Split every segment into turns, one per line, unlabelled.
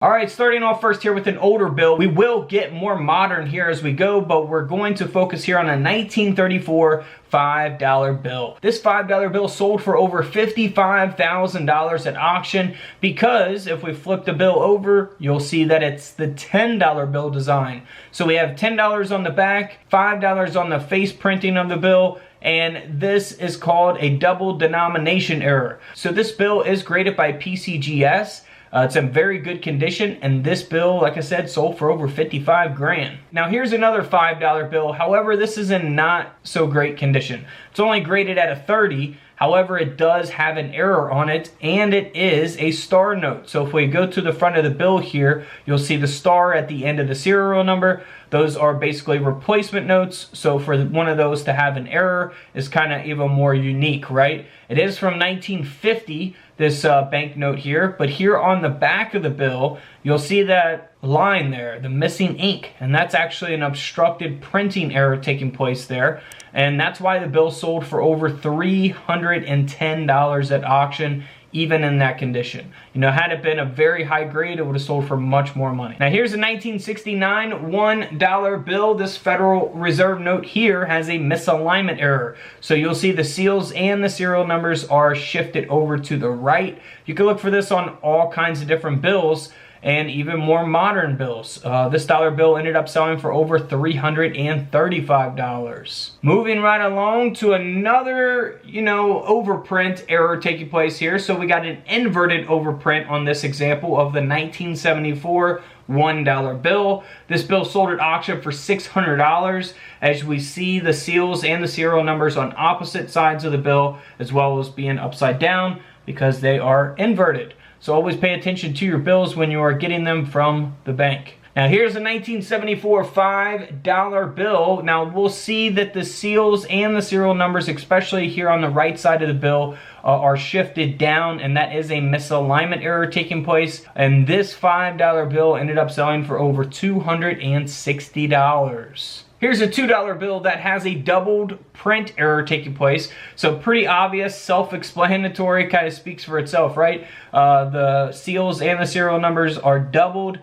All right, starting off first here with an older bill. We will get more modern here as we go, but we're going to focus here on a 1934 $5 bill. This $5 bill sold for over $55,000 at auction because if we flip the bill over, you'll see that it's the $10 bill design. So we have $10 on the back, $5 on the face printing of the bill, and this is called a double denomination error. So this bill is graded by PCGS. It's in very good condition, and this bill, like I said, sold for over 55 grand. Now here's another $5 bill. However, this is in not so great condition. It's only graded at a 30. However, it does have an error on it, and it is a star note. So if we go to the front of the bill here, you'll see the star at the end of the serial number. Those are basically replacement notes. So for one of those to have an error is kind of even more unique, right? It is from 1950, this banknote here, but here on the back of the bill, you'll see that line there, the missing ink, and that's actually an obstructed printing error taking place there, and that's why the bill sold for over $310 at auction, even in that condition. You know, had it been a very high grade, it would have sold for much more money. Now here's a 1969 $1 bill. This Federal Reserve note here has a misalignment error. So you'll see the seals and the serial numbers are shifted over to the right. You can look for this on all kinds of different bills and even more modern bills. This dollar bill ended up selling for over $335. Moving right along to another, overprint error taking place here. So we got an inverted overprint on this example of the 1974 $1 bill. This bill sold at auction for $600. As we see the seals and the serial numbers on opposite sides of the bill, as well as being upside down because they are inverted. So always pay attention to your bills when you are getting them from the bank. Now here's a 1974 $5 bill. Now we'll see that the seals and the serial numbers, especially here on the right side of the bill, are shifted down, and that is a misalignment error taking place. And this $5 bill ended up selling for over $260. Here's a $2 bill that has a doubled print error taking place. So pretty obvious, self-explanatory, kind of speaks for itself, right? The seals and the serial numbers are doubled.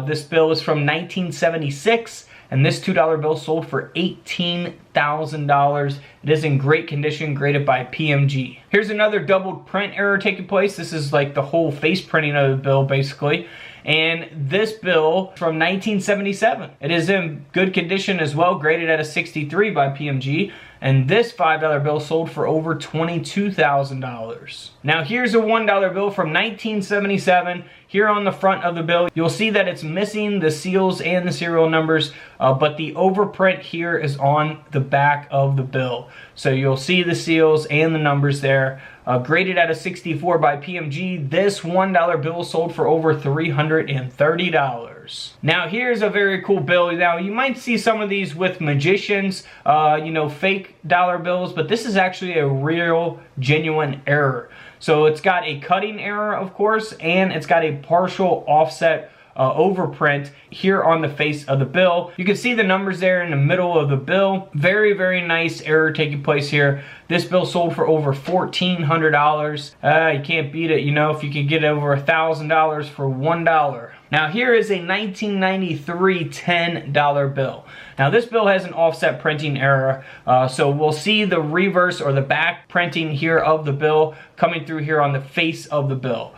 This bill is from 1976, and this $2 bill sold for $18,000. It is in great condition, graded by PMG. Here's another doubled print error taking place. This is like the whole face printing of the bill, basically. And this bill from 1977. It is in good condition as well, graded at a 63 by PMG. And this $5 bill sold for over $22,000. Now here's a $1 bill from 1977. Here on the front of the bill, you'll see that it's missing the seals and the serial numbers, but the overprint here is on the back of the bill. So you'll see the seals and the numbers there. Graded at a 64 by PMG, this $1 bill sold for over $330. Now here's a very cool bill. Now you might see some of these with magicians, fake dollar bills, but this is actually a real, genuine error. So it's got a cutting error, of course, and it's got a partial offset overprint here on the face of the bill. You can see the numbers there in the middle of the bill. Very, very nice error taking place here. This bill sold for over $1,400. You can't beat it, if you can get over $1,000 for $1. Now here is a 1993 $10 bill. Now this bill has an offset printing error, so we'll see the reverse or the back printing here of the bill coming through here on the face of the bill.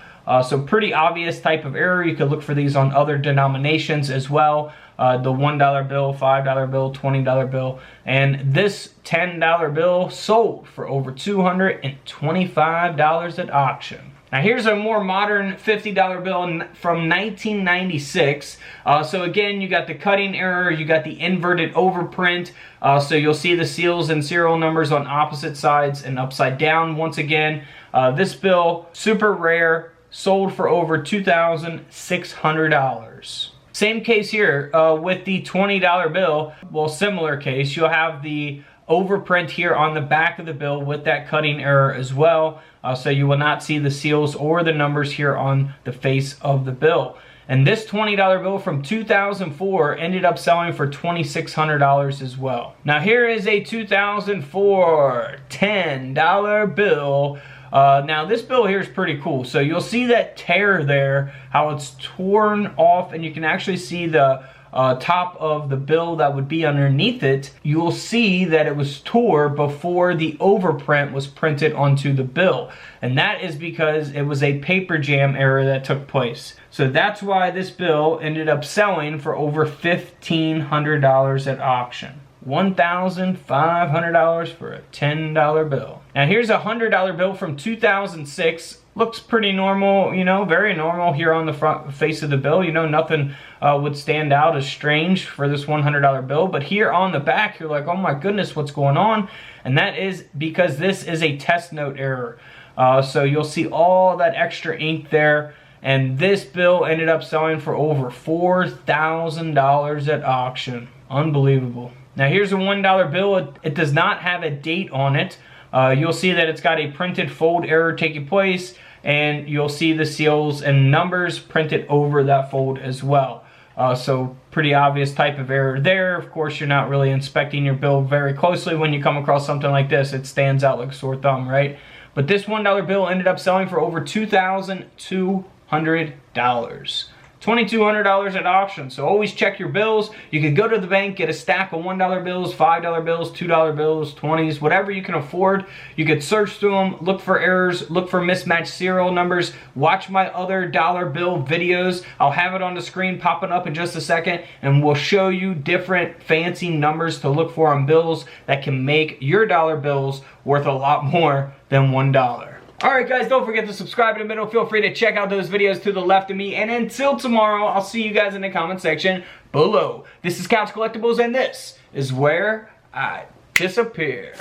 So pretty obvious type of error. You could look for these on other denominations as well. The $1 bill, $5 bill, $20 bill. And this $10 bill sold for over $225 at auction. Now here's a more modern $50 bill from 1996. So again, you got the cutting error, you got the inverted overprint. So you'll see the seals and serial numbers on opposite sides and upside down once again. This bill, super rare, sold for over $2,600. Same case here with the $20 bill. Well, similar case. You'll have the overprint here on the back of the bill with that cutting error as well. So you will not see the seals or the numbers here on the face of the bill. And this $20 bill from 2004 ended up selling for $2,600 as well. Now here is a 2004 $10 bill. Now this bill here is pretty cool. So you'll see that tear there, how it's torn off, and you can actually see the top of the bill that would be underneath it. You'll see that it was tore before the overprint was printed onto the bill. And that is because it was a paper jam error that took place. So that's why this bill ended up selling for over $1,500 at auction. $1,500 for a $10 bill. Now here's a $100 bill from 2006. Looks pretty normal, you know, very normal here on the front face of the bill. You know, nothing would stand out as strange for this $100 bill. But here on the back, you're like, oh my goodness, what's going on? And that is because this is a test note error. So you'll see all that extra ink there. And this bill ended up selling for over $4,000 at auction. Unbelievable. Now here's a $1 bill. It does not have a date on it. You'll see that it's got a printed fold error taking place, and you'll see the seals and numbers printed over that fold as well. So pretty obvious type of error there. Of course, you're not really inspecting your bill very closely when you come across something like this. It stands out like a sore thumb, right? But this $1 bill ended up selling for over $2,200. $2,200 at auction. So always check your bills. You can go to the bank, get a stack of $1 bills, $5 bills, $2 bills, 20s, whatever you can afford. You could search through them, look for errors, look for mismatched serial numbers, watch my other dollar bill videos. I'll have it on the screen popping up in just a second, and we'll show you different fancy numbers to look for on bills that can make your dollar bills worth a lot more than $1. Alright guys, don't forget to subscribe in the middle. Feel free to check out those videos to the left of me. And until tomorrow, I'll see you guys in the comment section below. This is Couch Collectibles, and this is where I disappear.